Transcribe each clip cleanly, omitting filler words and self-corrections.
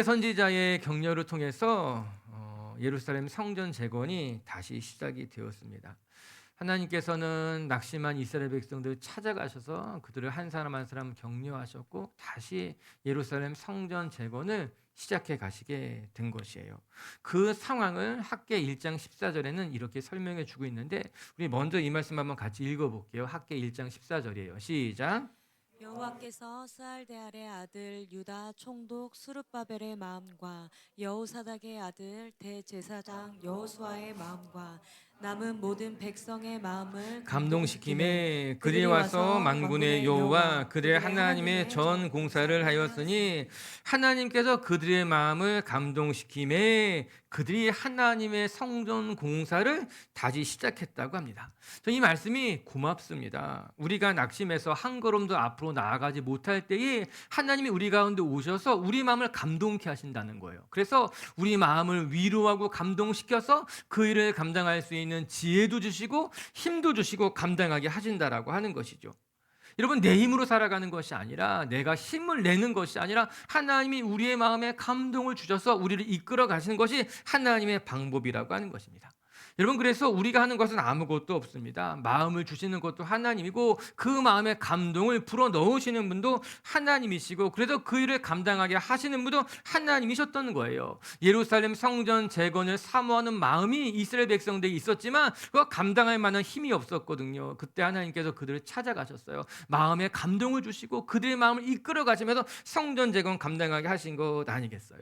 하박의 선지자의 격려를 통해서 예루살렘 성전 재건이 다시 시작이 되었습니다. 하나님께서는 낙심한 이스라엘 백성들을 찾아가셔서 그들을 한 사람 한 사람 격려하셨고 다시 예루살렘 성전 재건을 시작해 가시게 된 것이에요. 그 상황을 학개 1장 14절에는 이렇게 설명해 주고 있는데 우리 먼저 이 말씀 한번 같이 읽어볼게요. 학개 1장 14절이에요. 시작. 여호와께서 스알데알의 아들 유다 총독 스룹바벨의 마음과 여호사닥의 아들 대제사장 여호수아의 마음과 남은 모든 백성의 마음을 감동시킴에 그리 와서 만군의 여호와 그들의 하나님의 전 공사를 하였으니 하나님께서 그들의 마음을 감동시킴에 그들이 하나님의 성전 공사를 다시 시작했다고 합니다. 이 말씀이 고맙습니다. 우리가 낙심해서 한 걸음도 앞으로 나아가지 못할 때에 하나님이 우리 가운데 오셔서 우리 마음을 감동케 하신다는 거예요. 그래서 우리 마음을 위로하고 감동시켜서 그 일을 감당할 수 있는 지혜도 주시고 힘도 주시고 감당하게 하신다라고 하는 것이죠. 여러분, 내 힘으로 살아가는 것이 아니라 내가 힘을 내는 것이 아니라 하나님이 우리의 마음에 감동을 주셔서 우리를 이끌어 가시는 것이 하나님의 방법이라고 하는 것입니다. 여러분, 그래서 우리가 하는 것은 아무것도 없습니다. 마음을 주시는 것도 하나님이고 그 마음에 감동을 불어 넣으시는 분도 하나님이시고 그래서 그 일을 감당하게 하시는 분도 하나님이셨던 거예요. 예루살렘 성전 재건을 사모하는 마음이 이스라엘 백성들이 있었지만 그거 감당할 만한 힘이 없었거든요. 그때 하나님께서 그들을 찾아가셨어요. 마음에 감동을 주시고 그들의 마음을 이끌어 가시면서 성전 재건 감당하게 하신 것 아니겠어요?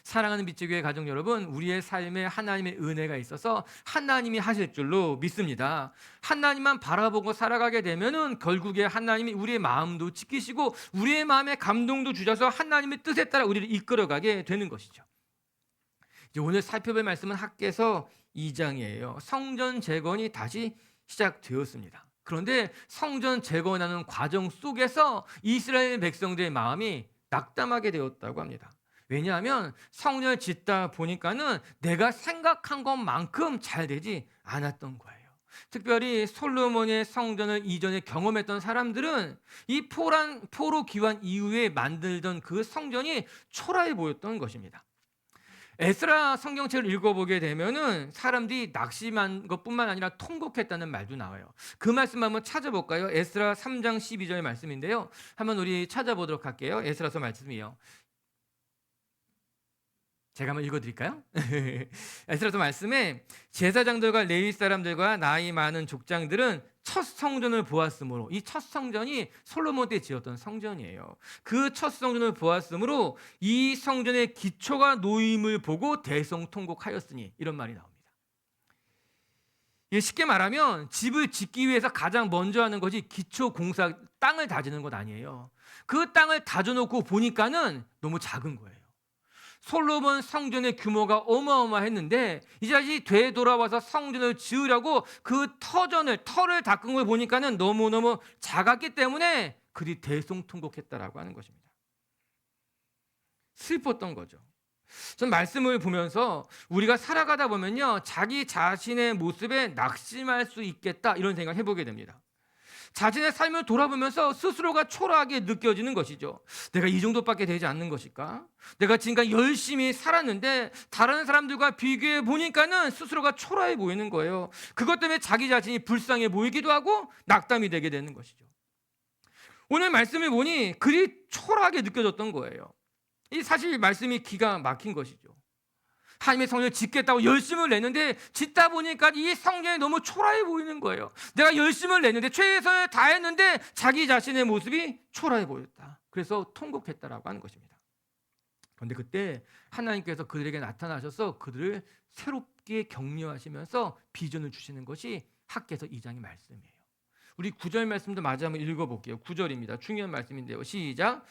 사랑하는 빛의 교회 가족 여러분, 우리의 삶에 하나님의 은혜가 있어서 하나님이 하실 줄로 믿습니다. 하나님만 바라보고 살아가게 되면은 결국에 하나님이 우리의 마음도 지키시고 우리의 마음에 감동도 주셔서 하나님의 뜻에 따라 우리를 이끌어가게 되는 것이죠. 이제 오늘 살펴볼 말씀은 학개서 2장이에요. 성전 재건이 다시 시작되었습니다. 그런데 성전 재건하는 과정 속에서 이스라엘 백성들의 마음이 낙담하게 되었다고 합니다. 왜냐하면 성전을 짓다 보니까는 내가 생각한 것만큼 잘 되지 않았던 거예요. 특별히 솔로몬의 성전을 이전에 경험했던 사람들은 이 포로 귀환 이후에 만들던 그 성전이 초라해 보였던 것입니다. 에스라 성경책을 읽어보게 되면은 사람들이 낙심한 것뿐만 아니라 통곡했다는 말도 나와요. 그 말씀 한번 찾아볼까요? 에스라 3장 12절 말씀인데요. 한번 우리 찾아보도록 할게요. 에스라서 말씀이요. 제가 한번 읽어드릴까요? 에스라서 말씀에 제사장들과 레위 사람들과 나이 많은 족장들은 첫 성전을 보았으므로 이 첫 성전이 솔로몬 때 지었던 성전이에요. 그 첫 성전을 보았으므로 이 성전의 기초가 놓임을 보고 대성통곡하였으니 이런 말이 나옵니다. 쉽게 말하면 집을 짓기 위해서 가장 먼저 하는 것이 기초 공사, 땅을 다지는 것 아니에요. 그 땅을 다져놓고 보니까는 너무 작은 거예요. 솔로몬 성전의 규모가 어마어마했는데 이제 다시 되돌아와서 성전을 지으려고 그 터를 닦은 걸 보니까는 너무너무 작았기 때문에 그리 대성통곡했다라고 하는 것입니다. 슬펐던 거죠. 전 말씀을 보면서 우리가 살아가다 보면요, 자기 자신의 모습에 낙심할 수 있겠다 이런 생각을 해보게 됩니다. 자신의 삶을 돌아보면서 스스로가 초라하게 느껴지는 것이죠. 내가 이 정도밖에 되지 않는 것일까? 내가 지금까지 열심히 살았는데 다른 사람들과 비교해 보니까는 스스로가 초라해 보이는 거예요. 그것 때문에 자기 자신이 불쌍해 보이기도 하고 낙담이 되게 되는 것이죠. 오늘 말씀을 보니 그리 초라하게 느껴졌던 거예요. 이 사실 말씀이 기가 막힌 것이죠. 하나님의 성전을 짓겠다고 열심을 냈는데 짓다 보니까 이 성전이 너무 초라해 보이는 거예요. 내가 열심을 냈는데 최선을 다했는데 자기 자신의 모습이 초라해 보였다. 그래서 통곡했다라고 하는 것입니다. 그런데 그때 하나님께서 그들에게 나타나셔서 그들을 새롭게 격려하시면서 비전을 주시는 것이 학개서 2장의 말씀이에요. 우리 9절 말씀도 마저 한번 읽어볼게요. 9절입니다. 중요한 말씀인데요. 시작.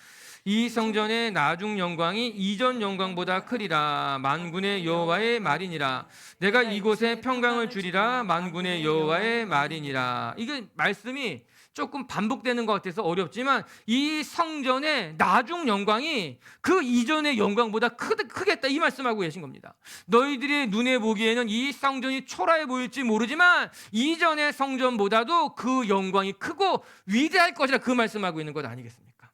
이 성전의 나중 영광이 이전 영광보다 크리라. 만군의 여호와의 말이니라. 내가 이곳에 평강을 주리라. 만군의 여호와의 말이니라. 이게 말씀이 조금 반복되는 것 같아서 어렵지만 이 성전의 나중 영광이 그 이전의 영광보다 크겠다 이 말씀하고 계신 겁니다. 너희들의 눈에 보기에는 이 성전이 초라해 보일지 모르지만 이전의 성전보다도 그 영광이 크고 위대할 것이라 그 말씀하고 있는 것 아니겠습니까?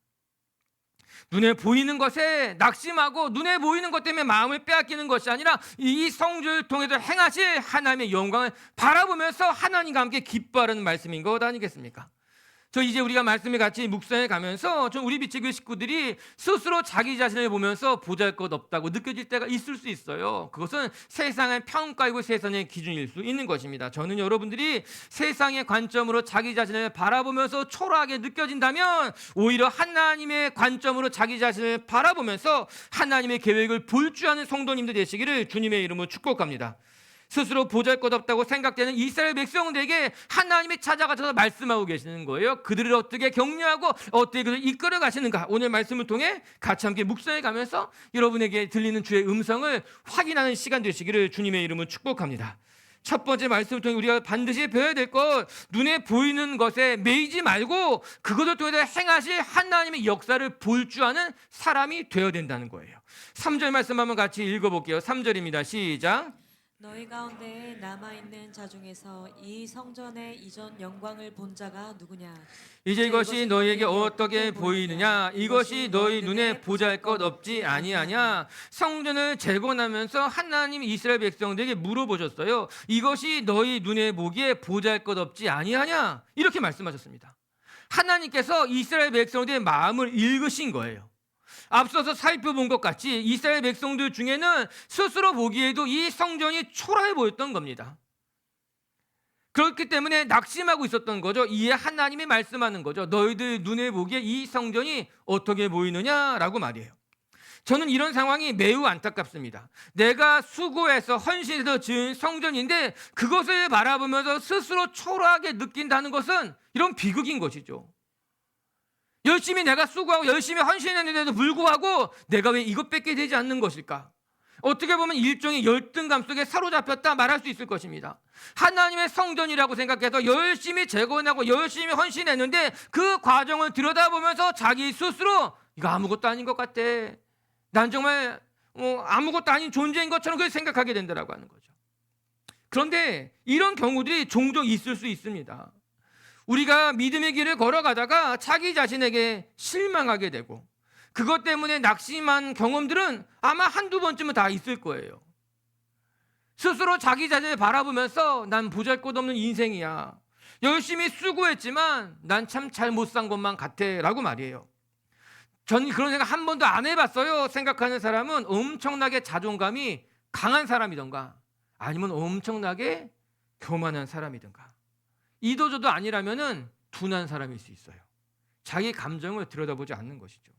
눈에 보이는 것에 낙심하고 눈에 보이는 것 때문에 마음을 빼앗기는 것이 아니라 이 성전을 통해서 행하실 하나님의 영광을 바라보면서 하나님과 함께 기뻐하라는 말씀인 것 아니겠습니까? 저 이제 우리가 말씀을 같이 묵상해 가면서 좀 우리 비치교 식구들이 스스로 자기 자신을 보면서 보잘것없다고 느껴질 때가 있을 수 있어요. 그것은 세상의 평가이고 세상의 기준일 수 있는 것입니다. 저는 여러분들이 세상의 관점으로 자기 자신을 바라보면서 초라하게 느껴진다면 오히려 하나님의 관점으로 자기 자신을 바라보면서 하나님의 계획을 볼 줄 아는 성도님들 되시기를 주님의 이름으로 축복합니다. 스스로 보잘것없다고 생각되는 이스라엘 백성들에게 하나님이 찾아가셔서 말씀하고 계시는 거예요. 그들을 어떻게 격려하고 어떻게 그들을 이끌어 가시는가, 오늘 말씀을 통해 같이 함께 묵상해 가면서 여러분에게 들리는 주의 음성을 확인하는 시간 되시기를 주님의 이름으로 축복합니다. 첫 번째 말씀을 통해 우리가 반드시 배워야 될 것, 눈에 보이는 것에 매이지 말고 그것을 통해서 행하실 하나님의 역사를 볼 줄 아는 사람이 되어야 된다는 거예요. 3절 말씀 한번 같이 읽어볼게요. 3절입니다. 시작. 너희 가운데 남아있는 자 중에서 이 성전의 이전 영광을 본 자가 누구냐? 이제 이것이 너희에게 어떻게 보이느냐? 이것이 너희 눈에 보잘것없지 아니하냐? 성전을 재건하면서 하나님 이스라엘 백성들에게 물어보셨어요. 이것이 너희 눈에 보기에 보잘것없지 아니하냐? 이렇게 말씀하셨습니다. 하나님께서 이스라엘 백성들의 마음을 읽으신 거예요. 앞서서 살펴본 것 같이 이스라엘 백성들 중에는 스스로 보기에도 이 성전이 초라해 보였던 겁니다. 그렇기 때문에 낙심하고 있었던 거죠. 이에 하나님이 말씀하는 거죠. 너희들 눈에 보기에 이 성전이 어떻게 보이느냐라고 말이에요. 저는 이런 상황이 매우 안타깝습니다. 내가 수고해서 헌신해서 지은 성전인데 그것을 바라보면서 스스로 초라하게 느낀다는 것은 이런 비극인 것이죠. 열심히 내가 수고하고 열심히 헌신했는데도 불구하고 내가 왜 이것밖에 되지 않는 것일까? 어떻게 보면 일종의 열등감 속에 사로잡혔다 말할 수 있을 것입니다. 하나님의 성전이라고 생각해서 열심히 재건하고 열심히 헌신했는데 그 과정을 들여다보면서 자기 스스로 이거 아무것도 아닌 것 같아. 난 정말 아무것도 아닌 존재인 것처럼 그렇게 생각하게 된다라고 하는 거죠. 그런데 이런 경우들이 종종 있을 수 있습니다. 우리가 믿음의 길을 걸어가다가 자기 자신에게 실망하게 되고 그것 때문에 낙심한 경험들은 아마 한두 번쯤은 다 있을 거예요. 스스로 자기 자신을 바라보면서 난 보잘것없는 인생이야. 열심히 수고했지만 난 참 잘 못 산 것만 같아 라고 말이에요. 전 그런 생각 한 번도 안 해봤어요. 생각하는 사람은 엄청나게 자존감이 강한 사람이던가 아니면 엄청나게 교만한 사람이던가 이도저도 아니라면은 둔한 사람일 수 있어요. 자기 감정을 들여다보지 않는 것이죠.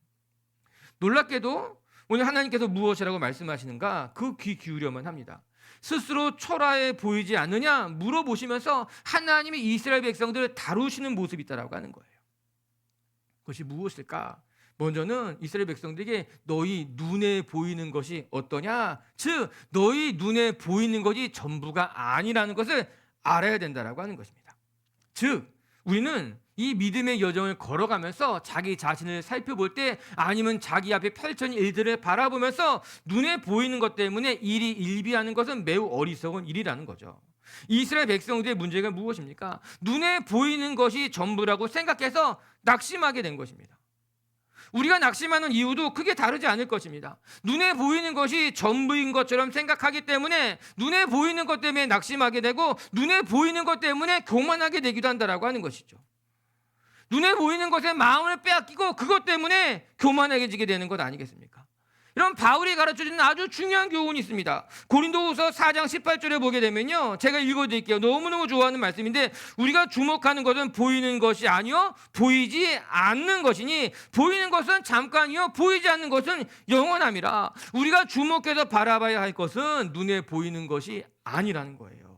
놀랍게도 오늘 하나님께서 무엇이라고 말씀하시는가 그 귀 기울여만 합니다. 스스로 초라해 보이지 않느냐 물어보시면서 하나님이 이스라엘 백성들을 다루시는 모습이 있다라고 하는 거예요. 그것이 무엇일까? 먼저는 이스라엘 백성들에게 너희 눈에 보이는 것이 어떠냐? 즉 너희 눈에 보이는 것이 전부가 아니라는 것을 알아야 된다라고 하는 것입니다. 즉 우리는 이 믿음의 여정을 걸어가면서 자기 자신을 살펴볼 때 아니면 자기 앞에 펼쳐진 일들을 바라보면서 눈에 보이는 것 때문에 일이 일비하는 것은 매우 어리석은 일이라는 거죠. 이스라엘 백성들의 문제가 무엇입니까? 눈에 보이는 것이 전부라고 생각해서 낙심하게 된 것입니다. 우리가 낙심하는 이유도 크게 다르지 않을 것입니다. 눈에 보이는 것이 전부인 것처럼 생각하기 때문에 눈에 보이는 것 때문에 낙심하게 되고 눈에 보이는 것 때문에 교만하게 되기도 한다라고 하는 것이죠. 눈에 보이는 것에 마음을 빼앗기고 그것 때문에 교만해지게 되는 것 아니겠습니까? 이런 바울이 가르쳐주는 아주 중요한 교훈이 있습니다. 고린도후서 4장 18절에 보게 되면요, 제가 읽어드릴게요. 너무너무 좋아하는 말씀인데 우리가 주목하는 것은 보이는 것이 아니요 보이지 않는 것이니 보이는 것은 잠깐이요 보이지 않는 것은 영원함이라. 우리가 주목해서 바라봐야 할 것은 눈에 보이는 것이 아니라는 거예요.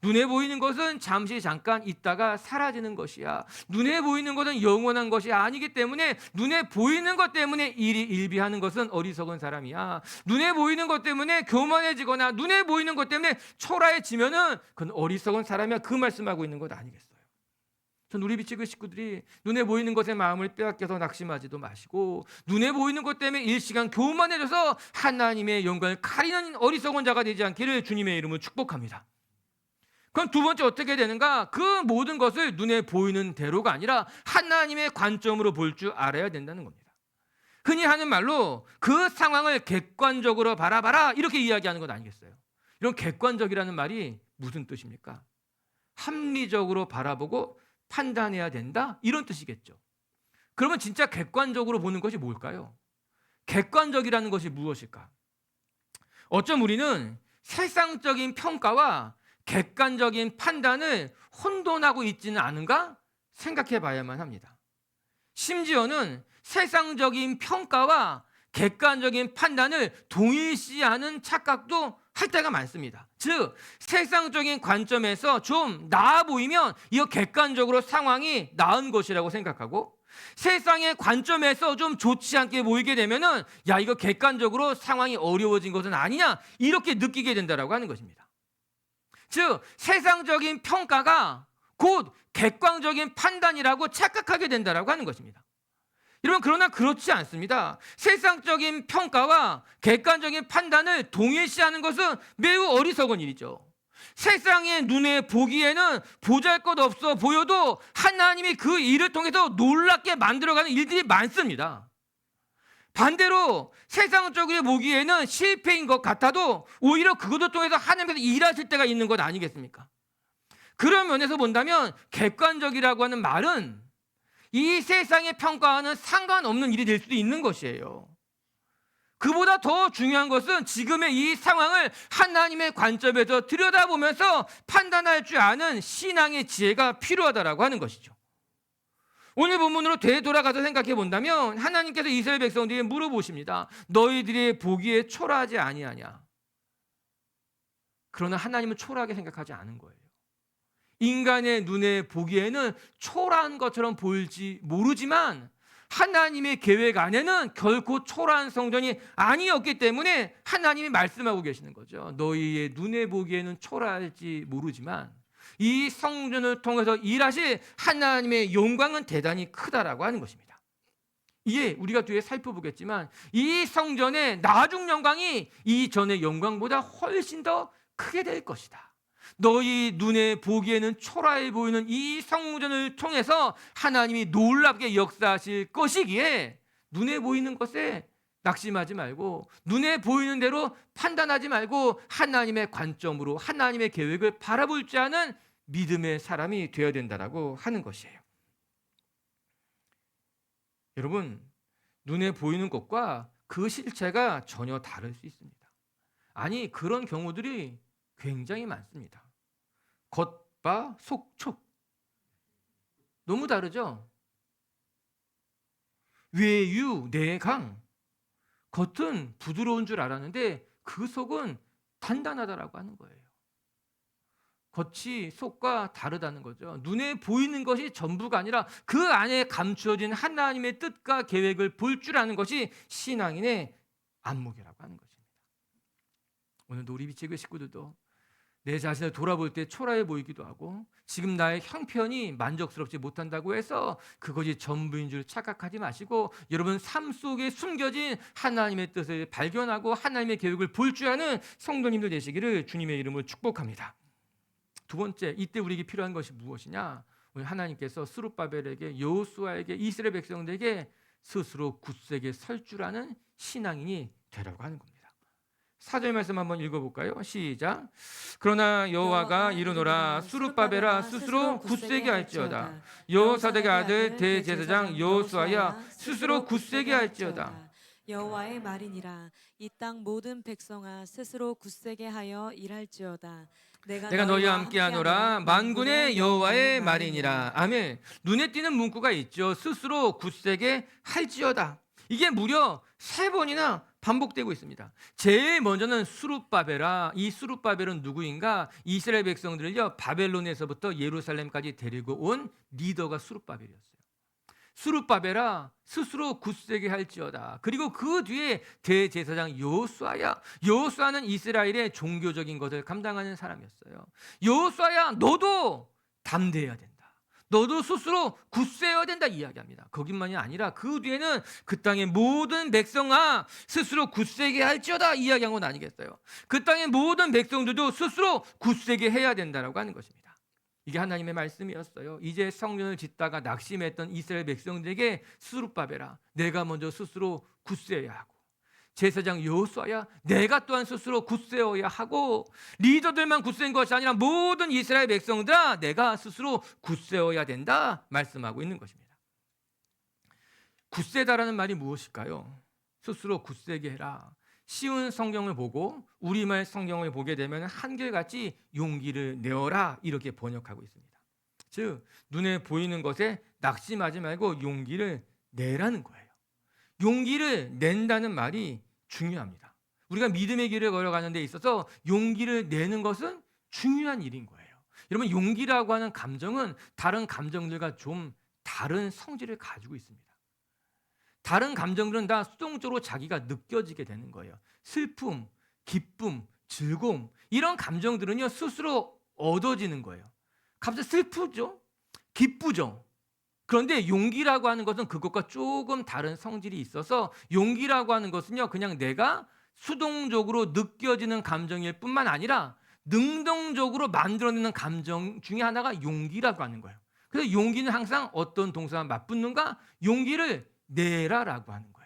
눈에 보이는 것은 잠시 잠깐 있다가 사라지는 것이야. 눈에 보이는 것은 영원한 것이 아니기 때문에 눈에 보이는 것 때문에 일이 일비하는 것은 어리석은 사람이야. 눈에 보이는 것 때문에 교만해지거나 눈에 보이는 것 때문에 초라해지면은 그건 어리석은 사람이야. 그 말씀하고 있는 것 아니겠어요? 전 우리 비치그 식구들이 눈에 보이는 것에 마음을 빼앗겨서 낙심하지도 마시고 눈에 보이는 것 때문에 일시간 교만해져서 하나님의 영광을 가리는 어리석은 자가 되지 않기를 주님의 이름으로 축복합니다. 그럼 두 번째 어떻게 되는가? 그 모든 것을 눈에 보이는 대로가 아니라 하나님의 관점으로 볼 줄 알아야 된다는 겁니다. 흔히 하는 말로 그 상황을 객관적으로 바라봐라 이렇게 이야기하는 것 아니겠어요? 이런 객관적이라는 말이 무슨 뜻입니까? 합리적으로 바라보고 판단해야 된다 이런 뜻이겠죠. 그러면 진짜 객관적으로 보는 것이 뭘까요? 객관적이라는 것이 무엇일까? 어쩜 우리는 세상적인 평가와 객관적인 판단을 혼돈하고 있지는 않은가 생각해 봐야만 합니다. 심지어는 세상적인 평가와 객관적인 판단을 동일시하는 착각도 할 때가 많습니다. 즉 세상적인 관점에서 좀 나아 보이면 이거 객관적으로 상황이 나은 것이라고 생각하고, 세상의 관점에서 좀 좋지 않게 보이게 되면은 야 이거 객관적으로 상황이 어려워진 것은 아니냐 이렇게 느끼게 된다라고 하는 것입니다. 즉 세상적인 평가가 곧 객관적인 판단이라고 착각하게 된다라고 하는 것입니다. 여러분 그러나 그렇지 않습니다. 세상적인 평가와 객관적인 판단을 동일시하는 것은 매우 어리석은 일이죠. 세상의 눈에 보기에는 보잘것없어 보여도 하나님이 그 일을 통해서 놀랍게 만들어가는 일들이 많습니다. 반대로 세상적으로 보기에는 실패인 것 같아도 오히려 그것을 통해서 하나님께서 일하실 때가 있는 것 아니겠습니까? 그런 면에서 본다면 객관적이라고 하는 말은 이 세상의 평가와는 상관없는 일이 될 수도 있는 것이에요. 그보다 더 중요한 것은 지금의 이 상황을 하나님의 관점에서 들여다보면서 판단할 줄 아는 신앙의 지혜가 필요하다라고 하는 것이죠. 오늘 본문으로 되돌아가서 생각해 본다면 하나님께서 이스라엘 백성들에게 물어보십니다. 너희들이 보기에 초라하지 아니하냐? 그러나 하나님은 초라하게 생각하지 않은 거예요. 인간의 눈에 보기에는 초라한 것처럼 보일지 모르지만 하나님의 계획 안에는 결코 초라한 성전이 아니었기 때문에 하나님이 말씀하고 계시는 거죠. 너희의 눈에 보기에는 초라할지 모르지만 이 성전을 통해서 일하실 하나님의 영광은 대단히 크다라고 하는 것입니다. 이에 우리가 뒤에 살펴보겠지만 이 성전의 나중 영광이 이전의 영광보다 훨씬 더 크게 될 것이다. 너희 눈에 보기에는 초라해 보이는 이 성전을 통해서 하나님이 놀랍게 역사하실 것이기에 눈에 보이는 것에 낙심하지 말고 눈에 보이는 대로 판단하지 말고 하나님의 관점으로 하나님의 계획을 바라볼 줄 아는 믿음의 사람이 되어야 된다라고 하는 것이에요. 여러분, 눈에 보이는 것과 그 실체가 전혀 다를 수 있습니다. 아니, 그런 경우들이 굉장히 많습니다. 겉바 속촉. 너무 다르죠? 외유 내강. 겉은 부드러운 줄 알았는데 그 속은 단단하다라고 하는 거예요. 겉이 속과 다르다는 거죠. 눈에 보이는 것이 전부가 아니라 그 안에 감추어진 하나님의 뜻과 계획을 볼 줄 아는 것이 신앙인의 안목이라고 하는 것입니다. 오늘도 우리 비치교 식구들도 내 자신을 돌아볼 때 초라해 보이기도 하고 지금 나의 형편이 만족스럽지 못한다고 해서 그것이 전부인 줄 착각하지 마시고 여러분 삶 속에 숨겨진 하나님의 뜻을 발견하고 하나님의 계획을 볼 줄 아는 성도님들 되시기를 주님의 이름으로 축복합니다. 두 번째, 이때 우리에게 필요한 것이 무엇이냐? 오늘 하나님께서 스룹바벨에게 여호수아에게 이스라엘 백성들에게 스스로 굳세게 설 줄 아는 신앙인이 되라고 하는 겁니다. 4절 말씀 한번 읽어볼까요? 시작. 그러나 여호와가 이르노라 스룹바벨아 스스로 굳세게 할지어다. 여호사닥의 아들 대제사장 여호수아야 스스로 굳세게 할지어다. 여호와의 말이니라. 이 땅 모든 백성아 스스로 굳세게 하여 일할지어다. 내가 너희와 함께하노라. 만군의 여호와의 말이니라. 아멘. 눈에 띄는 문구가 있죠. 스스로 굳세게 할지어다. 이게 무려 3번이나 반복되고 있습니다. 제일 먼저는 스룹바벨아. 이 스룹바벨은 누구인가? 이스라엘 백성들을요 바벨론에서부터 예루살렘까지 데리고 온 리더가 스룹바벨이었어요. 스룹바벨아 스스로 굳세게 할지어다. 그리고 그 뒤에 대제사장 여호수아야. 여호수아는 이스라엘의 종교적인 것을 감당하는 사람이었어요. 여호수아야 너도 담대해야 된다. 너도 스스로 굳세어야 된다 이야기합니다. 거기만이 아니라 그 뒤에는 그 땅의 모든 백성아 스스로 굳세게 할지어다 이야기한 건 아니겠어요. 그 땅의 모든 백성들도 스스로 굳세게 해야 된다라고 하는 것입니다. 이게 하나님의 말씀이었어요. 이제 성전을 짓다가 낙심했던 이스라엘 백성들에게 스룹바벨아 내가 먼저 스스로 굳세어야 하고, 제사장 여호수아야 내가 또한 스스로 굳세어야 하고, 리더들만 굳센 것이 아니라 모든 이스라엘 백성들아 내가 스스로 굳세어야 된다 말씀하고 있는 것입니다. 굳세다라는 말이 무엇일까요? 스스로 굳세게 해라. 쉬운 성경을 보고 우리말 성경을 보게 되면 한결같이 용기를 내어라 이렇게 번역하고 있습니다. 즉 눈에 보이는 것에 낙심하지 말고 용기를 내라는 거예요. 용기를 낸다는 말이 중요합니다. 우리가 믿음의 길을 걸어가는 데 있어서 용기를 내는 것은 중요한 일인 거예요. 여러분, 용기라고 하는 감정은 다른 감정들과 좀 다른 성질을 가지고 있습니다. 다른 감정들은 다 수동적으로 자기가 느껴지게 되는 거예요. 슬픔, 기쁨, 즐거움, 이런 감정들은요 스스로 얻어지는 거예요. 갑자기 슬프죠? 기쁘죠? 그런데 용기라고 하는 것은 그것과 조금 다른 성질이 있어서, 용기라고 하는 것은요 그냥 내가 수동적으로 느껴지는 감정일 뿐만 아니라 능동적으로 만들어내는 감정 중에 하나가 용기라고 하는 거예요. 그래서 용기는 항상 어떤 동사와 맞붙는가? 용기를 내라라고 하는 거예요.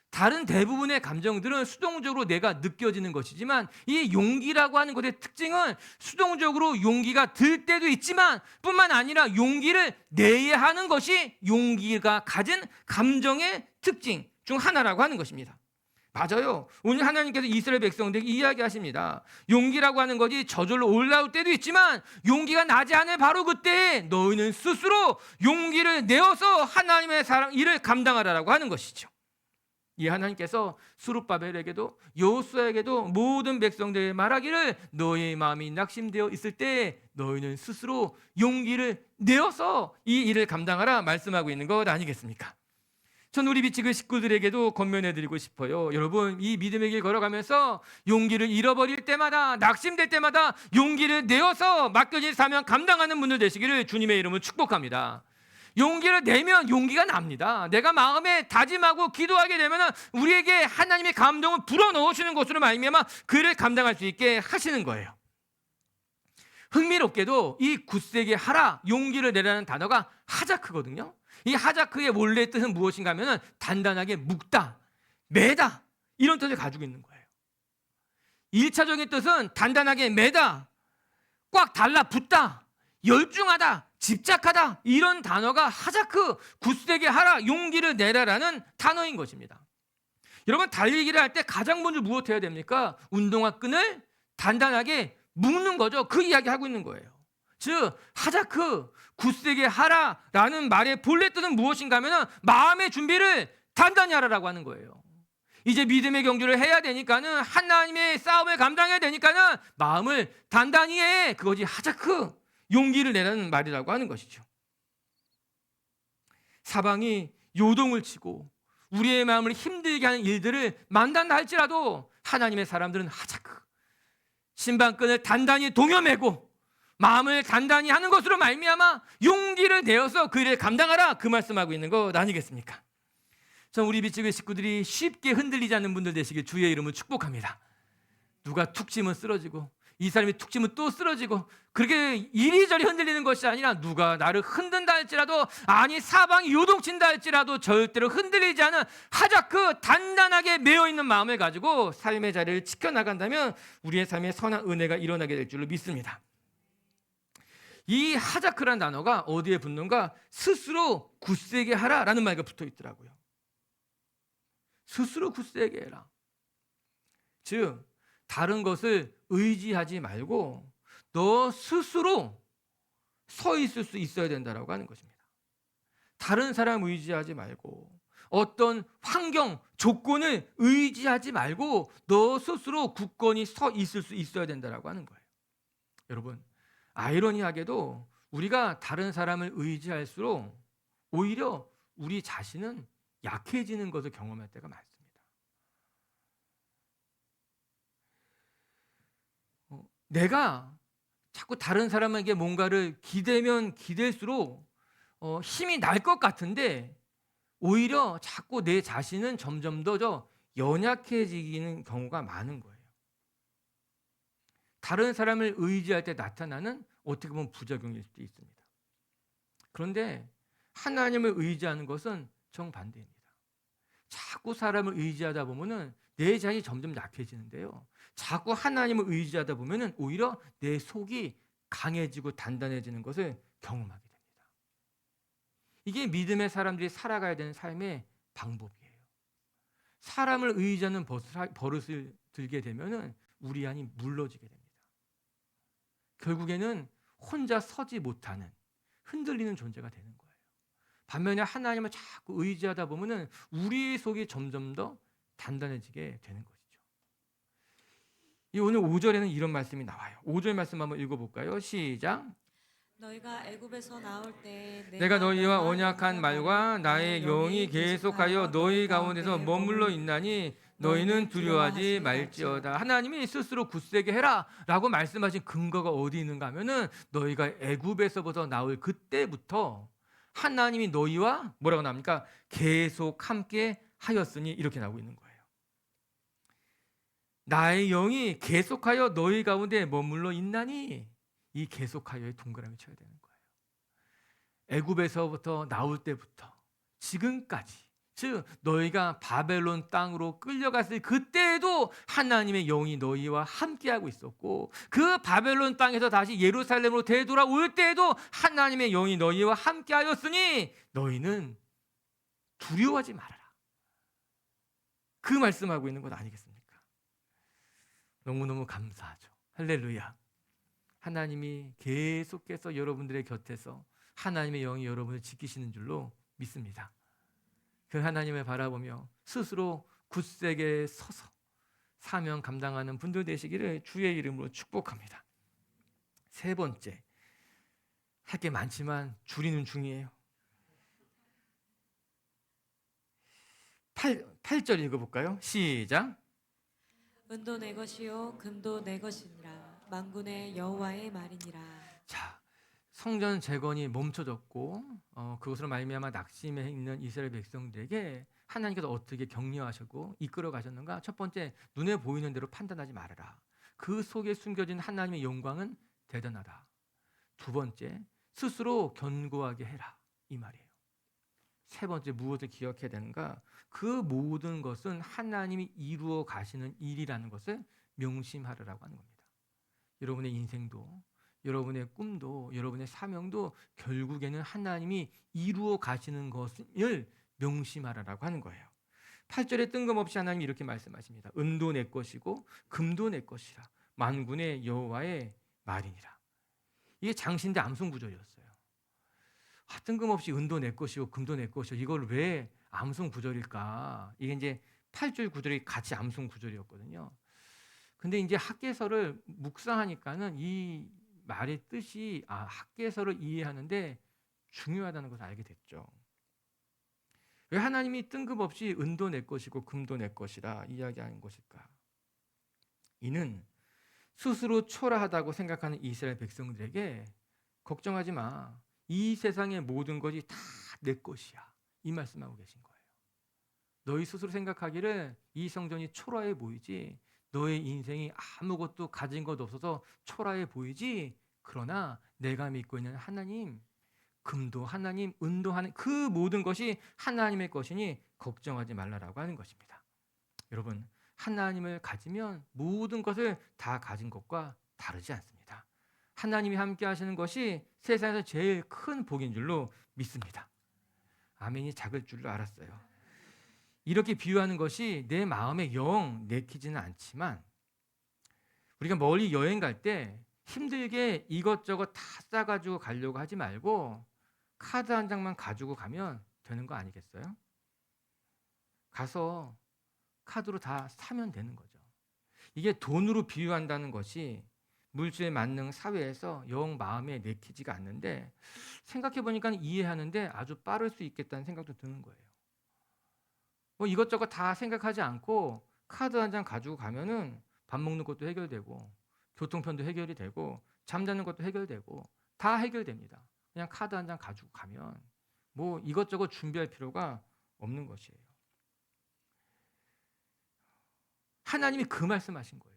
다른 대부분의 감정들은 수동적으로 내가 느껴지는 것이지만, 이 용기라고 하는 것의 특징은 수동적으로 용기가 들 때도 있지만 뿐만 아니라 용기를 내야 하는 것이 용기가 가진 감정의 특징 중 하나라고 하는 것입니다. 맞아요. 오늘 하나님께서 이스라엘 백성들에게 이야기하십니다. 용기라고 하는 것이 저절로 올라올 때도 있지만 용기가 나지 않을 바로 그때 너희는 스스로 용기를 내어서 하나님의 사랑 일을 감당하라라고 하는 것이죠. 이 하나님께서 스룹바벨에게도 여호수아에게도 모든 백성들에게 말하기를, 너희의 마음이 낙심되어 있을 때 너희는 스스로 용기를 내어서 이 일을 감당하라 말씀하고 있는 것 아니겠습니까? 전 우리 비치그 식구들에게도 권면해드리고 싶어요. 여러분, 이 믿음의 길 걸어가면서 용기를 잃어버릴 때마다, 낙심될 때마다 용기를 내어서 맡겨진 사명 감당하는 분들 되시기를 주님의 이름으로 축복합니다. 용기를 내면 용기가 납니다. 내가 마음에 다짐하고 기도하게 되면 우리에게 하나님의 감동을 불어넣으시는 것으로 말미암아 그를 감당할 수 있게 하시는 거예요. 흥미롭게도 이 굳세게 하라, 용기를 내라는 단어가 하자크거든요. 이 하자크의 원래 뜻은 무엇인가 하면 단단하게 묶다, 매다, 이런 뜻을 가지고 있는 거예요. 1차적인 뜻은 단단하게 매다, 꽉 달라붙다, 열중하다, 집착하다, 이런 단어가 하자크, 굳세게 하라, 용기를 내라라는 단어인 것입니다. 여러분, 달리기를 할 때 가장 먼저 무엇 해야 됩니까? 운동화 끈을 단단하게 묶는 거죠. 그 이야기 하고 있는 거예요. 즉 하자크, 굳세게 하라라는 말의 본래 뜻은 무엇인가 하면 마음의 준비를 단단히 하라라고 하는 거예요. 이제 믿음의 경주를 해야 되니까는, 하나님의 싸움을 감당해야 되니까는 마음을 단단히 해. 그것이 하자크, 용기를 내라는 말이라고 하는 것이죠. 사방이 요동을 치고 우리의 마음을 힘들게 하는 일들을 만난다 할지라도 하나님의 사람들은 하자크, 신방끈을 단단히 동여매고 마음을 단단히 하는 것으로 말미암아 용기를 내어서 그 일을 감당하라, 그 말씀하고 있는 것 아니겠습니까? 전 우리 비치그 식구들이 쉽게 흔들리지 않는 분들 되시길 주의 이름으로 축복합니다. 누가 툭 치면 쓰러지고 이 사람이 툭 치면 또 쓰러지고, 그렇게 이리저리 흔들리는 것이 아니라 누가 나를 흔든다 할지라도, 아니 사방이 요동친다 할지라도 절대로 흔들리지 않은 하자크, 단단하게 매어있는 마음을 가지고 삶의 자리를 지켜나간다면 우리의 삶에 선한 은혜가 일어나게 될 줄로 믿습니다. 이 하자크라는 단어가 어디에 붙는가? 스스로 굳세게 하라라는 말과 붙어 있더라고요. 스스로 굳세게 해라. 즉 다른 것을 의지하지 말고 너 스스로 서 있을 수 있어야 된다라고 하는 것입니다. 다른 사람 의지하지 말고 어떤 환경, 조건을 의지하지 말고 너 스스로 굳건히 서 있을 수 있어야 된다라고 하는 거예요. 여러분, 아이러니하게도 우리가 다른 사람을 의지할수록 오히려 우리 자신은 약해지는 것을 경험할 때가 많습니다. 내가 자꾸 다른 사람에게 뭔가를 기대면 기댈수록 힘이 날 것 같은데 오히려 자꾸 내 자신은 점점 더 연약해지는 경우가 많은 거예요. 다른 사람을 의지할 때 나타나는 어떻게 보면 부작용일 수도 있습니다. 그런데 하나님을 의지하는 것은 정반대입니다. 자꾸 사람을 의지하다 보면은 내 자신이 점점 약해지는데요. 자꾸 하나님을 의지하다 보면은 오히려 내 속이 강해지고 단단해지는 것을 경험하게 됩니다. 이게 믿음의 사람들이 살아가야 되는 삶의 방법이에요. 사람을 의지하는 버릇을 들게 되면은 우리 안이 물러지게 됩니다. 결국에는 혼자 서지 못하는 흔들리는 존재가 되는 거예요. 반면에 하나님을 자꾸 의지하다 보면은 우리 속이 점점 더 단단해지게 되는 것이죠. 이 오늘 5절에는 이런 말씀이 나와요. 5절 말씀 한번 읽어볼까요? 시작. 너희가 애굽에서 나올 때 내가 너희와 언약한 말과 나의 영이 계속하여 너희 가운데서 머물러 있나니 너희는 두려워하지 말지어다. 하나님이 스스로 굳세게 해라 라고 말씀하신 근거가 어디 있는가 하면은 너희가 애굽에서부터 나올 그때부터 하나님이 너희와 뭐라고 나옵니까? 계속 함께 하였으니 이렇게 나오고 있는 거예요. 나의 영이 계속하여 너희 가운데 머물러 있나니 이 계속하여의 동그라미 쳐야 되는 거예요. 애굽에서부터 나올 때부터 지금까지, 즉 너희가 바벨론 땅으로 끌려갔을 그때에도 하나님의 영이 너희와 함께하고 있었고, 그 바벨론 땅에서 다시 예루살렘으로 되돌아올 때에도 하나님의 영이 너희와 함께하였으니 너희는 두려워하지 말아라. 그 말씀하고 있는 것 아니겠습니까? 너무너무 감사하죠. 할렐루야. 하나님이 계속해서 여러분들의 곁에서 하나님의 영이 여러분을 지키시는 줄로 믿습니다. 그 하나님을 바라보며 스스로 굳세게 서서 사명 감당하는 분들 되시기를 주의 이름으로 축복합니다. 세 번째, 할 게 많지만 줄이는 중이에요. 8절 읽어볼까요? 시작. 은도 내 것이요 금도 내 것이니라 만군의 여호와의 말이니라. 자, 성전 재건이 멈춰졌고 그것으로 말미암아 낙심해 있는 이스라엘 백성들에게 하나님께서 어떻게 격려하시고 이끌어 가셨는가? 첫 번째, 눈에 보이는 대로 판단하지 말아라. 그 속에 숨겨진 하나님의 영광은 대단하다. 두 번째, 스스로 견고하게 해라. 이 말이에요. 세 번째, 무엇을 기억해야 되는가? 그 모든 것은 하나님이 이루어 가시는 일이라는 것을 명심하라라고 하는 겁니다. 여러분의 인생도, 여러분의 꿈도, 여러분의 사명도 결국에는 하나님이 이루어 가시는 것을 명심하라라고 하는 거예요. 8절에 뜬금없이 하나님이 이렇게 말씀하십니다. 은도 내 것이고 금도 내 것이라 만군의 여호와의 말이니라. 이게 장신대 암송 구절이었어요. 뜬금없이 은도 내 것이고 금도 내 것이고 이걸 왜 암송 구절일까? 이게 이제 8절 구절이 같이 암송 구절이었거든요. 근데 이제 학개서를 묵상하니까는 이 말의 뜻이 학개서를 이해하는데 중요하다는 것을 알게 됐죠. 왜 하나님이 뜬금없이 은도 내 것이고 금도 내 것이라 이야기하는 것일까? 이는 스스로 초라하다고 생각하는 이스라엘 백성들에게 걱정하지 마. 이 세상의 모든 것이 다 내 것이야. 이 말씀하고 계신 거예요. 너희 스스로 생각하기를 이 성전이 초라해 보이지, 너의 인생이 아무것도 가진 것 없어서 초라해 보이지, 그러나 내가 믿고 있는 하나님, 금도 하나님, 은도 하나님, 그 모든 것이 하나님의 것이니 걱정하지 말라라고 하는 것입니다. 여러분, 하나님을 가지면 모든 것을 다 가진 것과 다르지 않습니다. 하나님이 함께 하시는 것이 세상에서 제일 큰 복인 줄로 믿습니다. 아멘이 작을 줄로 알았어요. 이렇게 비유하는 것이 내 마음에 영 내키지는 않지만, 우리가 멀리 여행 갈 때 힘들게 이것저것 다 싸가지고 가려고 하지 말고 카드 한 장만 가지고 가면 되는 거 아니겠어요? 가서 카드로 다 사면 되는 거죠. 이게 돈으로 비유한다는 것이 물질 만능 사회에서 영 마음에 내키지가 않는데, 생각해 보니까 이해하는데 아주 빠를 수 있겠다는 생각도 드는 거예요. 뭐 이것저것 다 생각하지 않고 카드 한 장 가지고 가면은 밥 먹는 것도 해결되고 교통편도 해결이 되고 잠자는 것도 해결되고 다 해결됩니다. 그냥 카드 한 장 가지고 가면 뭐 이것저것 준비할 필요가 없는 것이에요. 하나님이 그 말씀하신 거예요.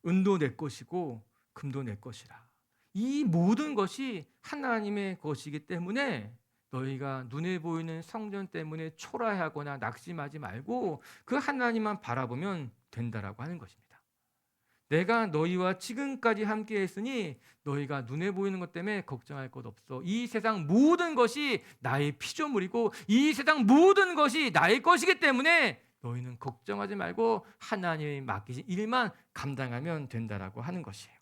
은도 내 것이고 금도 내 것이라. 이 모든 것이 하나님의 것이기 때문에 너희가 눈에 보이는 성전 때문에 초라해하거나 낙심하지 말고 그 하나님만 바라보면 된다라고 하는 것입니다. 내가 너희와 지금까지 함께 했으니 너희가 눈에 보이는 것 때문에 걱정할 것 없어. 이 세상 모든 것이 나의 피조물이고 이 세상 모든 것이 나의 것이기 때문에 너희는 걱정하지 말고 하나님이 맡기신 일만 감당하면 된다라고 하는 것이에요.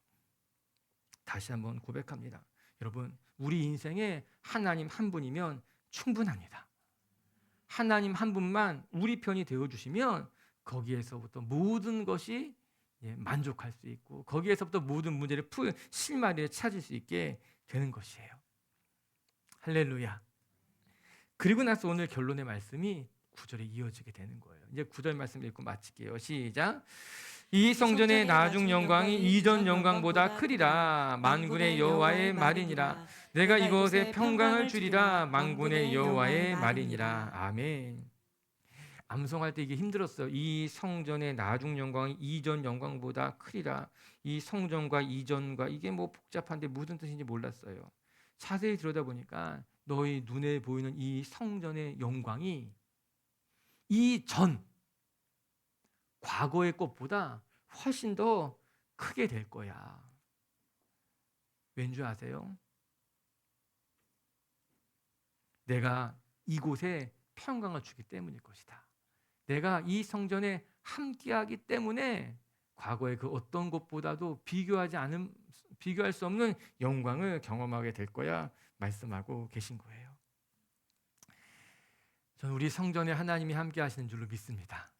다시 한번 고백합니다. 여러분, 우리 인생에 하나님 한 분이면 충분합니다. 하나님 한 분만 우리 편이 되어주시면 거기에서부터 모든 것이 만족할 수 있고 거기에서부터 모든 문제를 풀 실마리를 찾을 수 있게 되는 것이에요. 할렐루야. 그리고 나서 오늘 결론의 말씀이 9절에 이어지게 되는 거예요. 이제 9절 말씀 읽고 마칠게요. 시작. 이 성전의 나중 영광이 이전 영광보다 크리라. 만군의 여호와의 말이니라. 내가 이곳에 평강을 주리라. 만군의 여호와의 말이니라. 아멘. 암송할 때 이게 힘들었어요. 이 성전의 나중 영광이 이전 영광보다 크리라. 이 성전과 이전과 이게 뭐 복잡한데 무슨 뜻인지 몰랐어요. 자세히 들여다보니까 너희 눈에 보이는 이 성전의 영광이 이전 과거의 것보다 훨씬 더 크게 될 거야. 왠지 아세요? 내가 이곳에 평강을 주기 때문일 것이다. 내가 이 성전에 함께하기 때문에 과거의 그 어떤 것보다도 비교할 수 없는 영광을 경험하게 될 거야 말씀하고 계신 거예요. 저는 우리 성전에 하나님이 함께 하시는 줄로 믿습니다.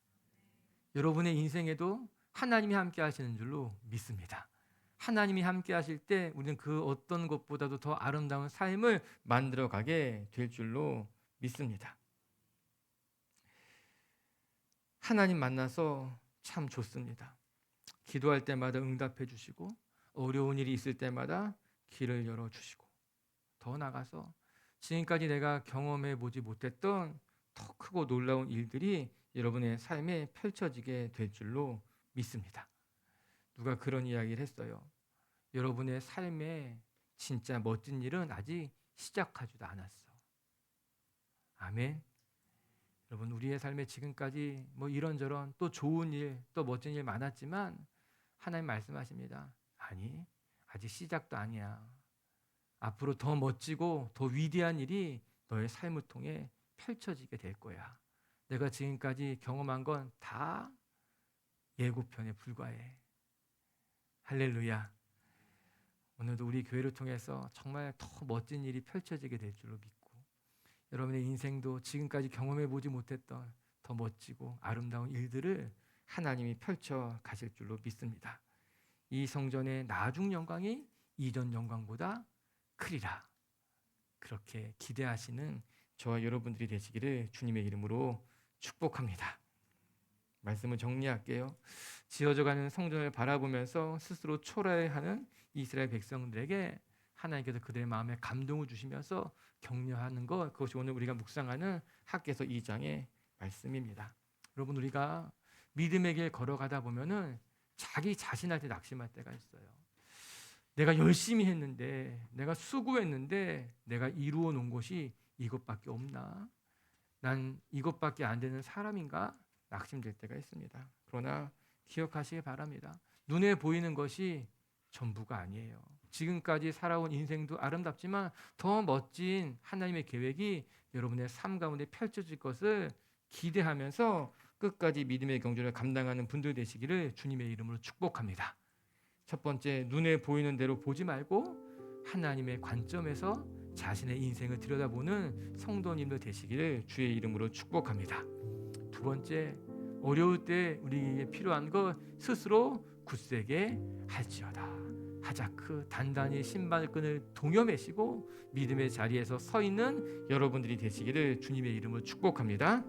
여러분의 인생에도 하나님이 함께 하시는 줄로 믿습니다. 하나님이 함께 하실 때 우리는 그 어떤 것보다도 더 아름다운 삶을 만들어가게 될 줄로 믿습니다. 하나님 만나서 참 좋습니다. 기도할 때마다 응답해 주시고 어려운 일이 있을 때마다 길을 열어주시고 더 나아가서 지금까지 내가 경험해 보지 못했던 더 크고 놀라운 일들이 여러분의 삶에 펼쳐지게 될 줄로 믿습니다. 누가 그런 이야기를 했어요. 여러분의 삶에 진짜 멋진 일은 아직 시작하지도 않았어. 아멘. 여러분, 우리의 삶에 지금까지 뭐 이런저런 또 좋은 일, 또 멋진 일 많았지만 하나님 말씀하십니다. 아니, 아직 시작도 아니야. 앞으로 더 멋지고 더 위대한 일이 너의 삶을 통해 펼쳐지게 될 거야. 내가 지금까지 경험한 건 다 예고편에 불과해. 할렐루야. 오늘도 우리 교회를 통해서 정말 더 멋진 일이 펼쳐지게 될 줄로 믿고 여러분의 인생도 지금까지 경험해 보지 못했던 더 멋지고 아름다운 일들을 하나님이 펼쳐 가실 줄로 믿습니다. 이 성전의 나중 영광이 이전 영광보다 크리라. 그렇게 기대하시는 저와 여러분들이 되시기를 주님의 이름으로 축복합니다. 말씀을 정리할게요. 지어져가는 성전을 바라보면서 스스로 초라해하는 이스라엘 백성들에게 하나님께서 그들의 마음에 감동을 주시면서 격려하는 것, 그것이 오늘 우리가 묵상하는 학개서 2장의 말씀입니다. 여러분, 우리가 믿음의 길 걸어가다 보면은 자기 자신한테 낙심할 때가 있어요. 내가 열심히 했는데, 내가 수고했는데 내가 이루어 놓은 것이 이것밖에 없나? 난 이것밖에 안 되는 사람인가? 낙심될 때가 있습니다. 그러나 기억하시기 바랍니다. 눈에 보이는 것이 전부가 아니에요. 지금까지 살아온 인생도 아름답지만 더 멋진 하나님의 계획이 여러분의 삶 가운데 펼쳐질 것을 기대하면서 끝까지 믿음의 경주를 감당하는 분들 되시기를 주님의 이름으로 축복합니다. 첫 번째, 눈에 보이는 대로 보지 말고 하나님의 관점에서 자신의 인생을 들여다보는 성도님들 되시기를 주의 이름으로 축복합니다. 두 번째, 어려울 때 우리에게 필요한 것 스스로 굳세게 할지어다. 하자크 단단히 신발끈을 동여매시고 믿음의 자리에서 서 있는 여러분들이 되시기를 주님의 이름으로 축복합니다.